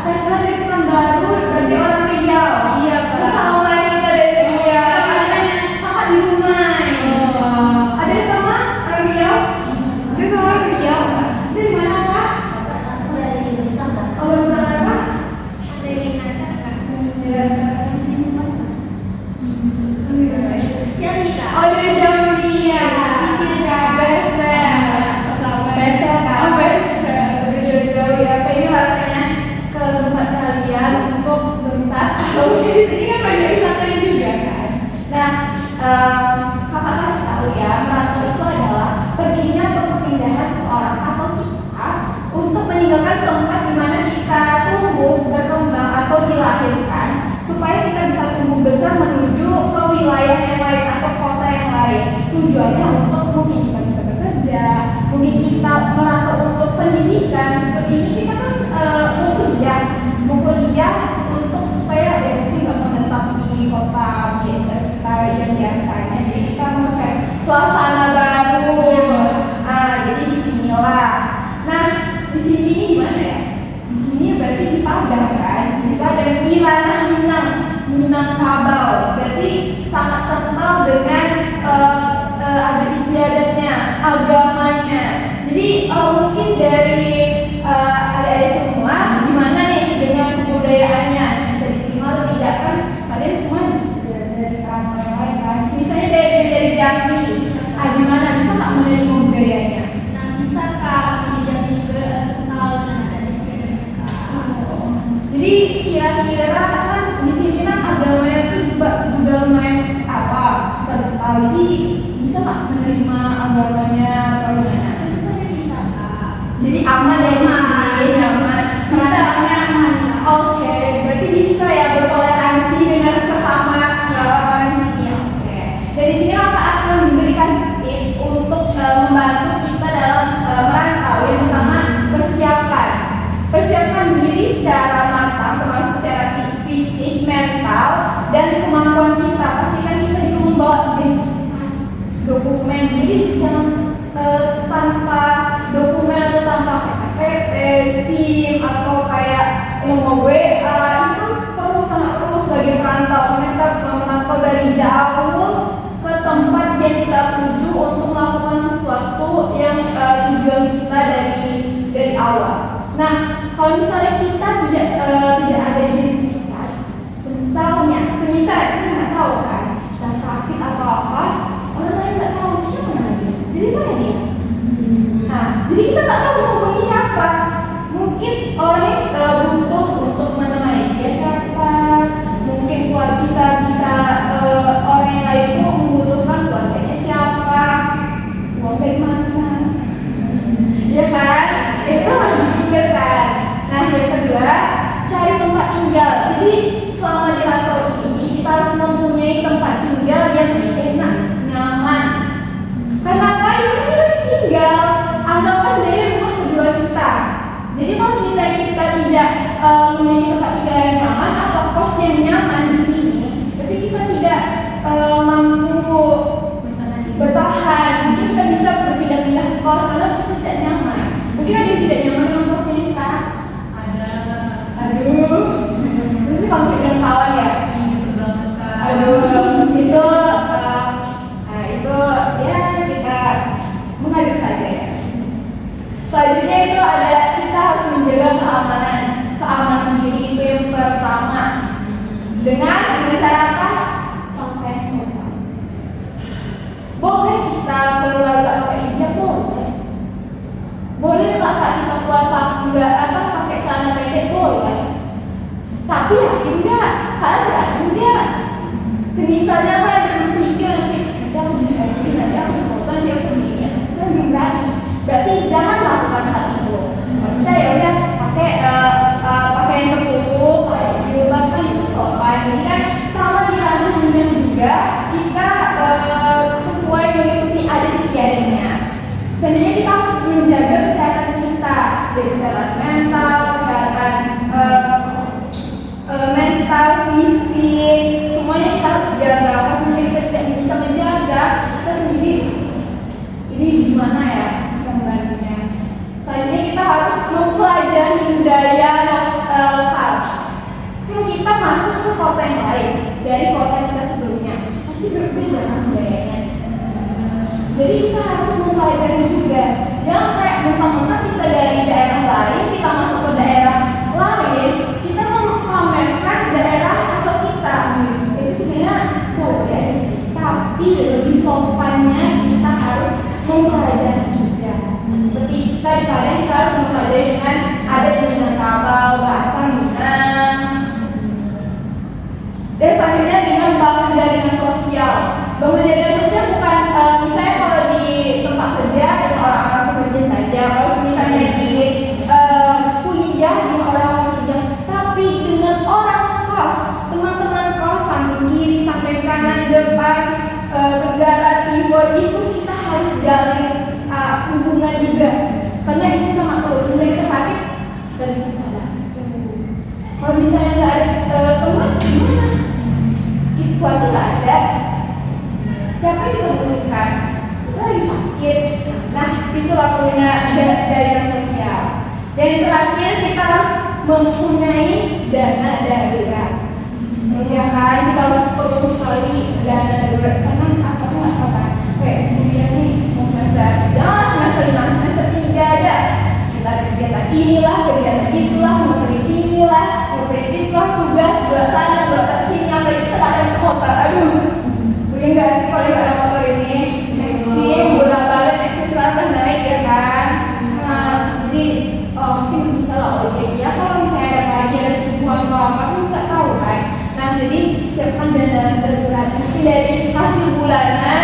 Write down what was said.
Faisal dari Pekanbaru, berarti orang Riau. Iya, Kak. Sama kita dari Riau. Kakak di rumah. Ada yang sama orang Riau? Ada sama orang Riau? Dari mana, Kak? Aku dari Nusantara. Oh, dari sana, Kak? Dari Nusantara. Yang nikah. Oh, dari Jambi ya. Sisi Besel. Besel, Kak. Oh, Besel. Dari jauh-jauh ya. Apa ini rasanya ke tempat kalian untuk berwisata? Mungkin di sini kan banyak wisatanya juga kan. Nah, kakak kasih tahu ya, merantau itu adalah perginya atau perpindahan seseorang atau kita untuk meninggalkan tempat di mana kita tumbuh, berkembang atau dilahirkan supaya kita bisa tumbuh besar menuju ke wilayah yang lain atau kota yang lain. Tujuannya untuk mungkin kita bisa bekerja, mungkin kita merantau untuk pendidikan. Seperti ini kita kan mau kuliah untuk supaya ya mungkin nggak menetap di kota kita yang biasanya. Jadi kita mau cari suasana baru. Jadi disinilah. Nah, di sini di mana ya? Di sini berarti di Padang kan? Di Padang, di ranah Minangkabau. Berarti sangat kental dengan ada istiadatnya, agamanya. Jadi mungkin dari adik-adik semua gimana nih dengan kebudayaannya, bisa diterima atau tidak? Kan kalian semua dari perantau yang lain kan? Misalnya dari Jambi, gimana bisa nggak menerima budayanya? Nah, bisa Kak, ini jadi juga kenal dengan adat istiadat Kak. Jadi kira-kira kan di sini kan agamanya itu juga lumayan kental. Jadi bisa nggak menerima agamanya atau gimana? Tentu saja bisa Kak. Jadi aman ya di sini, nyaman. Bisa aman Kak. Oke, berarti bisa ya bertoleransi dengan sesama orang di sini. Oke. Dari sini kakak akan memberikan tips untuk membantu kita dalam merantau. Yang pertama persiapkan diri secara matang, termasuk secara fisik, mental, dan kemampuan kita. Pastikan kita juga membawa identitas, dokumen. Jadi jangan tanpa dokumen atau tanpa KTP, SIM atau kayak nomor WA itu sangat perlu sebagai perantau karena kita merantau dari jauh ke tempat yang kita tuju untuk melakukan sesuatu yang tujuan kita dari awal. Nah, kalau misalnya kita tidak ada identitas, semisal kita nggak tahu kan kita sakit atau apa, orang lain nggak tahu siapa namanya dia, dari mana dia. Nah, jadi kita nggak tahu menghubungi siapa. Mungkin orang yang butuh untuk menemani dia siapa. Mungkin keluarga kita bisa orang yang lain itu membutuhkan keluarganya siapa. Uang dari mana? Ya kan? Itu harus dipikirkan. Nah, yang kedua, cari tempat tinggal. Jadi selama di rantau ini kita harus mempunyai tempat tinggal yang enak, nyaman. Kenapa? Ya kita tinggal. Anggapan dari rumah kedua kita. Jadi kalau misalnya kita tidak memiliki tempat tinggal yang nyaman atau kos yang nyaman di sini, berarti kita tidak mampu bertahan. Mungkin kita bisa berpindah-pindah kos karena kita tidak nyaman. Mungkin ada yang tidak nyaman dengan kosnya sekarang. Aduh. Terus konflik dengan kawan ya. Itu ya kita mengalir saja ya. Selanjutnya itu ada kita harus menjaga keamanan diri itu yang pertama dengan cara apa? Pakai sopan. Boleh kita keluar nggak pakai hijab boleh nggak Kak kita keluar pakai celana pendek boleh. Tapi yakin nggak? Kalian yakin nggak? Semisalnya kalian ada berpikir nanti jangan jadi nanti aku foto dia punya kita belum berani. Berarti jangan lakukan hal itu. Kalau bisa ya udah pakai yang tertutup, pakai jilbab kan itu sopan. Jadi kan Jadi kita harus mempelajari juga. Jangan kayak mentang-mentang kita dari daerah lain, kita masuk ke daerah lain, kita memamerkan daerah asal kita. Itu sebenarnya boleh aja sih. Tapi lebih sopannya kita harus mempelajari juga. Seperti kita di Padang, kita harus mempelajari dengan adat Minangkabau, bahasa Minang. Dan selanjutnya dengan bangun jaringan sosial. Bangun jaringan sosial bukan misalnya kalau di tempat kerja dengan orang-orang pekerja saja, kalau misalnya di kuliah dengan orang-orang kuliah, tapi dengan orang kos, teman-teman kos samping kiri, sampai kanan, depan, tenggara, timur, itu kita harus jalin hubungan juga, karena itu sangat perlu. Sebenarnya kita sakit dari sana. Kalau misalnya nggak ada teman, gimana? Itu adalah ada. Siapa yang membutuhkan? Kita lagi sakit. Nah, itulah punya jaringan sosial. Dan yang terakhir, kita harus mempunyai dana darurat. Ya kan, kita harus perlu sekali dana darurat. Karena apa kan? Kayak kuliah nih, mau semester, jangan semester 5, semester 3 ada. Kita ada kegiatan inilah, kegiatan itulah, memberi inilah, memberi itulah, tugas, berat sana, berat sini, sampai kita tak ada motor. Aduh, mungkin nggak sih kalau nggak ada motor ini? Eksim, bolak balik, eksim sekarang udah naik ya kan? Nah, jadi mungkin bisa lah ojek ya. Kalau misalnya ada pagi, ada subuhan atau apa, kan nggak tahu kan? Nah, jadi siapkan dana darurat. Mungkin dari hasil bulanan